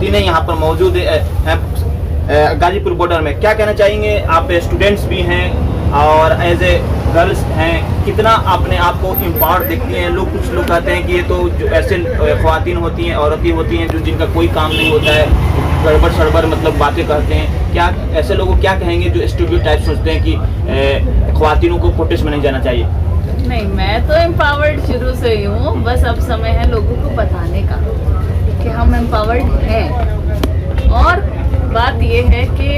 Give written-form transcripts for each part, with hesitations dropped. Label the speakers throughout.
Speaker 1: ख्वातीनें यहाँ पर मौजूद हैं गाजीपुर बॉर्डर में, क्या कहना चाहेंगे? आप स्टूडेंट्स भी हैं और एज ए गर्ल्स हैं, कितना अपने आप को एम्पावर्ड देखती हैं? कुछ लोग कहते हैं कि ये तो जो ऐसे ख्वातीन होती हैं, औरतें होती हैं जो जिनका कोई काम नहीं होता है, गड़बड़ सड़बड़ मतलब बातें कहते हैं। क्या ऐसे लोगों को क्या कहेंगे जो स्टूडियो टाइप सोचते हैं कि ख्वातीनों को प्रोटेस्ट में नहीं जाना चाहिए?
Speaker 2: नहीं, मैं तो एम्पावर्ड शुरू से ही हूँ, बस अब समय है लोगों को बताने का कि हम एम्पावर्ड हैं। और बात ये है कि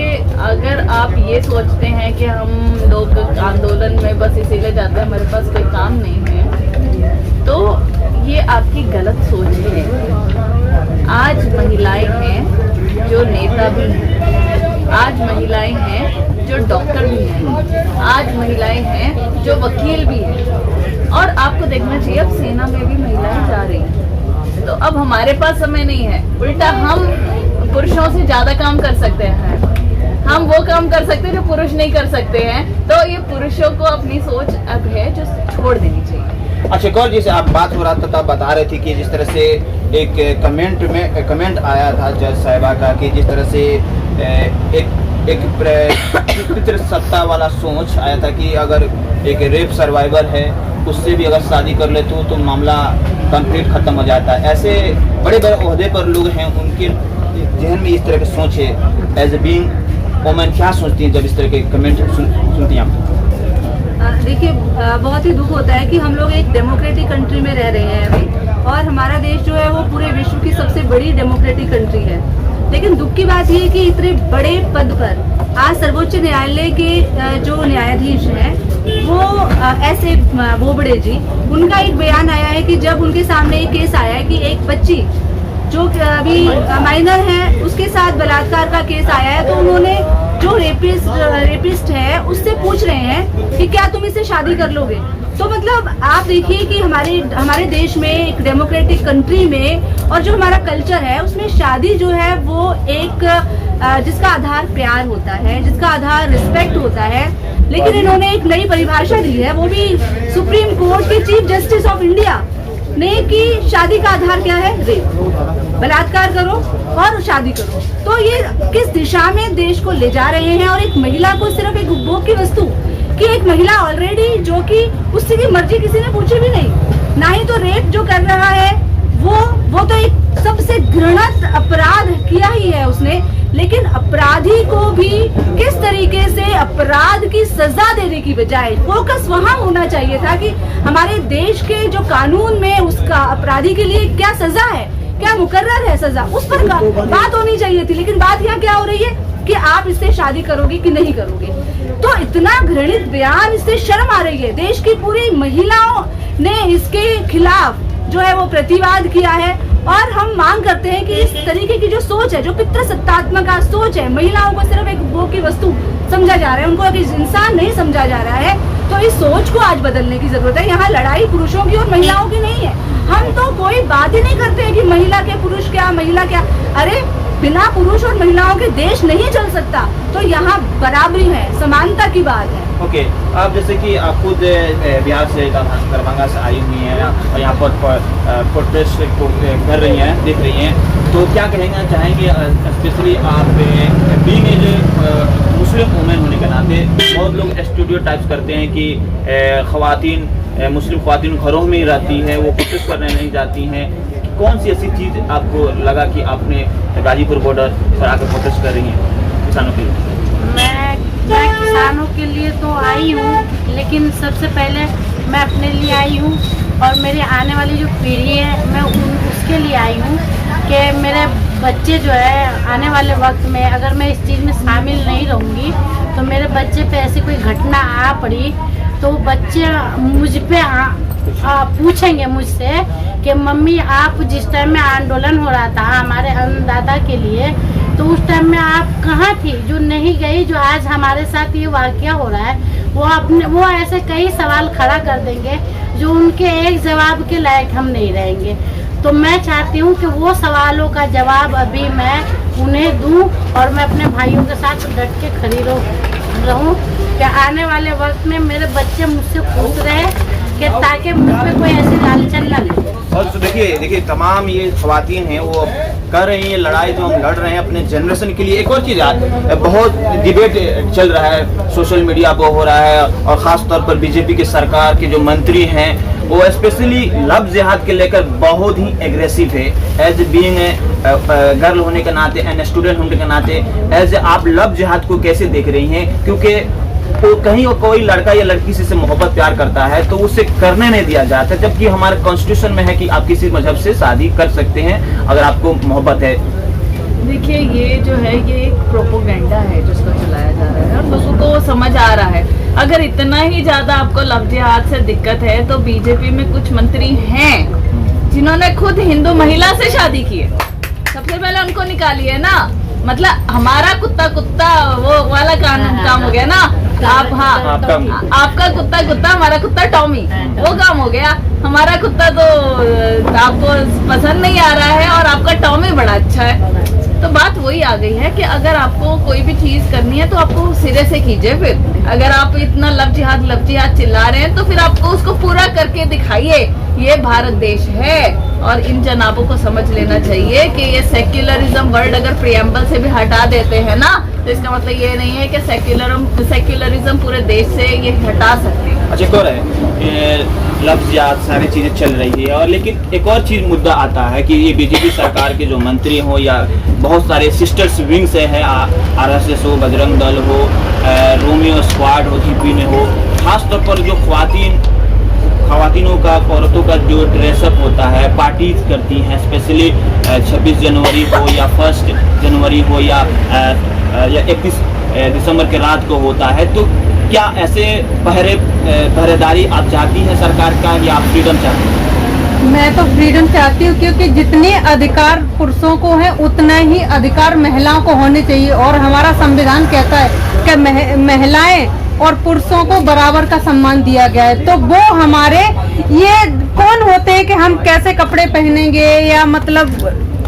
Speaker 2: अगर आप ये सोचते हैं कि हम लोग आंदोलन में बस इसीलिए जाते हैं हमारे पास कोई काम नहीं है, तो ये आपकी गलत सोच है। आज महिलाएं हैं जो नेता भी हैं, आज महिलाएं हैं जो डॉक्टर भी हैं, आज महिलाएं हैं जो वकील भी हैं। और आपको देखना चाहिए अब सेना में भी महिलाएं जा रही हैं। तो अब हमारे पास समय नहीं है, उल्टा हम पुरुषों से ज्यादा काम कर सकते हैं। हम वो काम कर सकते हैं जो पुरुष नहीं कर सकते हैं। तो ये पुरुषों को अपनी सोच अब है जो छोड़ देनी चाहिए।
Speaker 1: अच्छा, एक और जैसे आप बात हो रहा था तब बता रहे थे कि जिस तरह से एक कमेंट आया था जज साहिबा का कि जिस तरह से एक पितृ सत्ता वाला सोच आया था कि अगर एक रेप सर्वाइवर है उससे भी अगर शादी कर ले तो मामला कंप्लीट खत्म हो जाता है। ऐसे बड़े बड़े ओहदे पर लोग हैं, उनके जहन में इस तरह की सोच है। एज ए बीइंग वुमेन क्या सोचती हैं जब इस तरह के कमेंट सुनती हैं आप?
Speaker 3: देखिए, बहुत ही दुख होता है कि हम लोग एक डेमोक्रेटिक कंट्री में रह रहे हैं अभी, और हमारा देश जो है वो पूरे विश्व की सबसे बड़ी डेमोक्रेटिक कंट्री है। लेकिन दुख की बात ये है कि इतने बड़े पद पर आज सर्वोच्च न्यायालय के जो न्यायाधीश हैं वो ऐसे बोबड़े जी, उनका एक बयान आया है कि जब उनके सामने एक केस आया है कि एक बच्ची जो अभी माइनर है उसके साथ बलात्कार का केस आया है, तो उन्होंने जो रेपिस्ट है उससे पूछ रहे हैं कि क्या तुम इससे शादी कर लोगे। तो मतलब आप देखिए कि हमारे देश में एक डेमोक्रेटिक कंट्री में और जो हमारा कल्चर है उसमें शादी जो है वो एक जिसका आधार प्यार होता है, जिसका आधार रिस्पेक्ट होता है। लेकिन इन्होंने एक नई परिभाषा दी है, वो भी सुप्रीम कोर्ट के चीफ जस्टिस ऑफ इंडिया ने, कि शादी का आधार क्या है? रेप, बलात्कार करो और शादी करो। तो ये किस दिशा में देश को ले जा रहे हैं? और एक महिला को सिर्फ एक उपभोग की वस्तु, कि एक महिला ऑलरेडी जो कि उससे की मर्जी किसी ने पूछी भी नहीं, ना ही तो रेप जो कर रहा है वो तो एक सबसे घृणित अपराध किया ही है उसने। लेकिन अपराधी को भी किस तरीके से अपराध की सजा देने की बजाय फोकस वहां होना चाहिए था कि हमारे देश के जो कानून में उसका अपराधी के लिए क्या सजा है, क्या मुकर्रर है सजा, उस पर बात होनी चाहिए थी। लेकिन बात यहाँ क्या हो रही है कि आप इससे शादी करोगे कि नहीं करोगे। तो इतना घृणित बयान, इससे शर्म आ रही है। देश की पूरी महिलाओं ने इसके खिलाफ जो है वो प्रतिवाद किया है, और हम मांग करते हैं कि इस तरीके की जो सोच है, जो पितृसत्तात्मक सोच है, महिलाओं को सिर्फ एक उपभोग की वस्तु समझा जा रहा है, उनको एक इंसान नहीं समझा जा रहा है, तो इस सोच को आज बदलने की जरूरत है। यहाँ लड़ाई पुरुषों की और महिलाओं की नहीं है। हम तो कोई बात ही नहीं करते हैं कि महिला के पुरुष क्या, महिला क्या। अरे बिना पुरुष और महिलाओं के देश नहीं चल सकता। तो यहाँ बराबरी है, समानता की बात है।
Speaker 1: ओके, आप जैसे कि आप खुद बिहार से, दरभंगा से आई हुई हैं और यहाँ पर प्रोटेस्ट को कर रही हैं, देख रही हैं, तो क्या कहना चाहेंगे? स्पेशली आप बीइंग एज मुस्लिम वुमेन होने के नाते बहुत लोग स्टूडियो टाइप्स करते हैं कि मुस्लिम ख्वातीन घरों में ही रहती है, वो प्रोटेस्ट करने नहीं जाती हैं। कौन सी ऐसी चीज़ आपको लगा कि आपने गाजीपुर बॉर्डर पर आकर प्रोटेस्ट कर रही हैं किसानों के लिए?
Speaker 4: मैं किसानों के लिए तो आई हूँ, लेकिन सबसे पहले मैं अपने लिए आई हूँ और मेरे आने वाली जो पीढ़ी है मैं उसके लिए आई हूँ कि मेरे बच्चे जो है आने वाले वक्त में अगर मैं इस चीज़ में शामिल नहीं रहूँगी तो मेरे बच्चे पे ऐसी कोई घटना आ पड़ी तो बच्चे मुझ पे पूछेंगे मुझसे कि मम्मी आप जिस टाइम में आंदोलन हो रहा था हमारे अन्नदाता के लिए तो उस टाइम में आप कहाँ थी, जो नहीं गई, जो आज हमारे साथ ये वाकया हो रहा है। वो ऐसे कई सवाल खड़ा कर देंगे जो उनके एक जवाब के लायक हम नहीं रहेंगे। तो मैं चाहती हूँ कि वो सवालों का जवाब अभी मैं उन्हें दूँ और मैं अपने भाइयों के साथ डट के खड़ी रहूँ कि आने वाले वक्त में मेरे बच्चे मुझसे पूछ रहे कि ताकि मुझ पर कोई ऐसी लालचन न ले।
Speaker 1: और तो देखिए तमाम ये ख़वातीन हैं वो कर रही हैं लड़ाई जो हम लड़ रहे हैं अपने जनरेशन के लिए। एक और चीज़ यार, बहुत डिबेट चल रहा है, सोशल मीडिया पर हो रहा है, और ख़ास तौर पर बीजेपी की सरकार के जो मंत्री हैं वो स्पेशली लव जिहाद के लेकर बहुत ही एग्रेसिव है। एज बीइंग गर्ल होने के नाते एंड स्टूडेंट होने के नाते एज आप लव जिहाद को कैसे देख रही हैं? क्योंकि तो कहीं कोई लड़का या लड़की से मोहब्बत प्यार करता है तो उसे करने नहीं दिया जाता, जबकि हमारे कॉन्स्टिट्यूशन में है कि आप किसी मजहब से शादी कर सकते हैं अगर आपको मोहब्बत है।
Speaker 2: देखिए ये जो है ये एक प्रोपोगेंडा है जिसको चलाया जा रहा है और लोगों को वो समझ आ रहा है। अगर इतना ही ज्यादा आपको लव जिहाद से दिक्कत है तो बीजेपी में कुछ मंत्री हैं जिन्होंने खुद हिंदू महिला से शादी की है, सबसे पहले उनको निकालिए ना। मतलब हमारा कुत्ता कुत्ता वो वाला काम हो गया ना। आप हाँ आपका कुत्ता कुत्ता हमारा कुत्ता टॉमी वो काम हो गया। हमारा कुत्ता तो आपको पसंद नहीं आ रहा है और आपका टॉमी बड़ा अच्छा है। तो बात वही आ गई है कि अगर आपको कोई भी चीज करनी है तो आपको सिरे से कीजिए। फिर अगर आप इतना लव जिहाद चिल्ला रहे हैं तो फिर आपको उसको पूरा करके दिखाइए। ये भारत देश है और इन जनाबों को समझ लेना चाहिए कि ये सेक्युलरिज्म वर्ड अगर प्रियम्बल से भी हटा देते हैं ना तो इसका मतलब ये नहीं है कि सेक्युलरिज्म पूरे देश से ये हटा सकते हैं।
Speaker 1: अच्छा एक और है, लफ्ज़ जिहाद सारी चीज़ें चल रही है और लेकिन एक और चीज़ मुद्दा आता है कि ये बीजेपी सरकार के जो मंत्री हो या बहुत सारे सिस्टर्स विंग्स हैं, RSS हो, बजरंग दल हो, रोमियो स्क्वाड हो, यूपी में हो, खास तौर पर जो ख़वातीनों का औरतों का जो ड्रेसअप होता है, पार्टीज करती हैं, स्पेशली 26 जनवरी हो या 1 जनवरी हो या 31 दिसंबर के रात को होता है, तो क्या ऐसे पहरेदारी आप चाहती हैं सरकार का या आप फ्रीडम चाहती हैं?
Speaker 5: मैं तो फ्रीडम चाहती हूँ क्योंकि जितने अधिकार पुरुषों को है उतना ही अधिकार महिलाओं को होने चाहिए और हमारा संविधान कहता है कि महिलाएं और पुरुषों को बराबर का सम्मान दिया गया है। तो वो हमारे ये कौन होते हैं कि हम कैसे कपड़े पहनेंगे या मतलब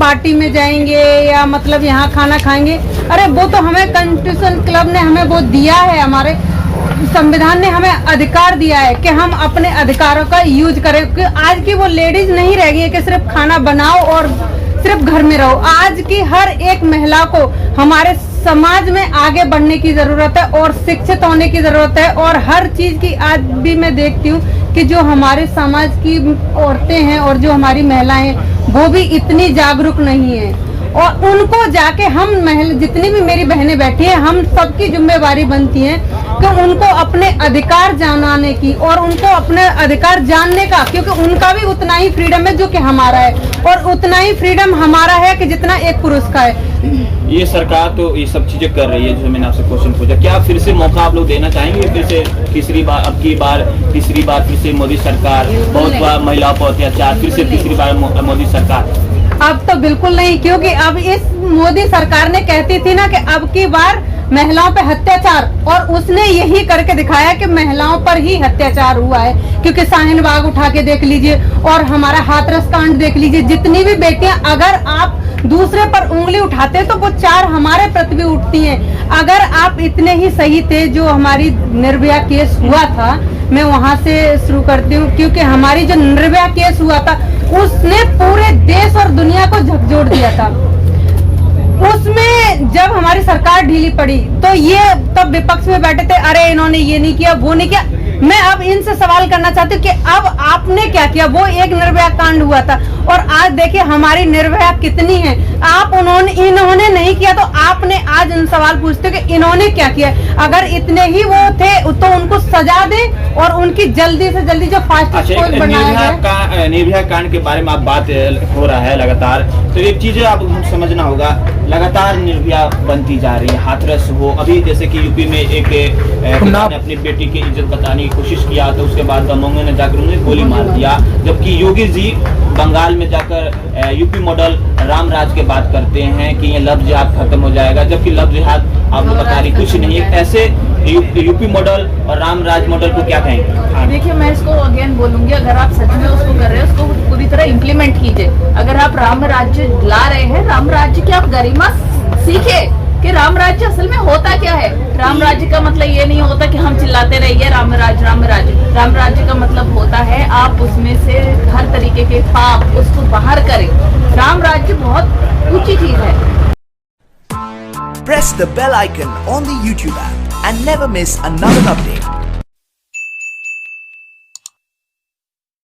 Speaker 5: पार्टी में जाएंगे या मतलब यहाँ खाना खाएंगे? अरे वो तो हमें कॉन्स्टिट्यूशन क्लब ने हमें वो दिया है, हमारे संविधान ने हमें अधिकार दिया है कि हम अपने अधिकारों का यूज करें। क्योंकि आज की वो लेडीज नहीं रह गई है कि सिर्फ खाना बनाओ और सिर्फ घर में रहो। आज की हर एक महिला को हमारे समाज में आगे बढ़ने की जरूरत है और शिक्षित होने की जरूरत है। और हर चीज की आज भी मैं देखती हूँ कि जो हमारे समाज की औरतें हैं और जो हमारी महिलाएं हैं वो भी इतनी जागरूक नहीं है और उनको जाके हम जितनी भी मेरी बहनें बैठी हैं हम सबकी जिम्मेवारी बनती है कि उनको अपने अधिकार जानाने की और उनको अपने अधिकार जानने का, क्योंकि उनका भी उतना ही फ्रीडम है जो कि हमारा है और उतना ही फ्रीडम हमारा है कि जितना एक पुरुष का है।
Speaker 1: ये सरकार तो ये सब चीजें कर रही है जो मैंने आपसे क्वेश्चन पूछा, क्या फिर से मौका आप लोग देना चाहेंगे? फिर से तीसरी बार फिर से मोदी सरकार, बहुत बार महिलाओं पर अत्याचार, फिर से तीसरी बार मोदी सरकार?
Speaker 5: अब तो बिल्कुल नहीं, क्योंकि अब इस मोदी सरकार ने कहती थी ना कि अब की बार महिलाओं पे अत्याचार, और उसने यही करके दिखाया कि महिलाओं पर ही अत्याचार हुआ है। क्योंकि शाहीन बाग उठा के देख लीजिए और हमारा हाथरस कांड देख लीजिए, जितनी भी बेटियां अगर आप दूसरे पर उंगली उठाते तो वो 4 हमारे प्रति भी उठती हैं। अगर आप इतने ही सही थे, जो हमारी निर्भया केस हुआ था, मैं वहां से शुरू करती हूँ, क्योंकि हमारी जो निर्भया केस हुआ था उसने पूरे देश और दुनिया को झकझोर दिया था। उसमें जब हमारी सरकार ढीली पड़ी तो ये तब विपक्ष में बैठे थे, अरे इन्होंने ये नहीं किया वो नहीं किया। मैं अब इनसे सवाल करना चाहती हूँ कि अब आपने क्या किया? वो एक निर्भया कांड हुआ था और आज देखिए हमारी निर्भया कितनी है। इन्होंने नहीं किया तो आपने आज इन सवाल पूछते हो कि इन्होंने क्या किया? अगर इतने ही वो थे तो उनको सजा दे और उनकी जल्दी से जल्दी जो फास्ट ट्रैक बनाया है।
Speaker 1: निर्भया कांड के बारे में आप बात हो रहा है लगातार, तो एक चीज आप समझना होगा, लगातार निर्भया बनती जा रही है। हाथरस हो, अभी जैसे कि यूपी में एक ने अपनी बेटी की इज्जत बताने की कोशिश किया तो उसके बाद दबंगों ने जाकर उन्हें गोली मार दिया, जबकि योगी जी बंगाल में जाकर यूपी मॉडल राम राज के बात करते हैं कि ये लव जिहाद खत्म हो जाएगा, जबकि लव जिहाद आप बता रही कुछ नहीं है। ऐसे यूपी मॉडल और राम राज मॉडल को क्या कहेंगे?
Speaker 2: देखिए मैं इसको अगेन बोलूंगी, अगर आप सच में उसको कर रहे हैं उसको पूरी तरह इम्प्लीमेंट कीजिए। अगर आप राम राज्य ला रहे हैं, राम राज्य की आप गरिमा सीखे कि राम राज्य असल में होता क्या है। राम राज्य का मतलब ये नहीं होता कि हम चिल्लाते रहिए राम राज्य राम राज्य। राम राज्य का मतलब होता है आप उसमें से हर तरीके के पाप उसको बाहर करें। राम राज्य बहुत ऊंची चीज है।
Speaker 6: Press the bell icon on the YouTube app and never miss another update.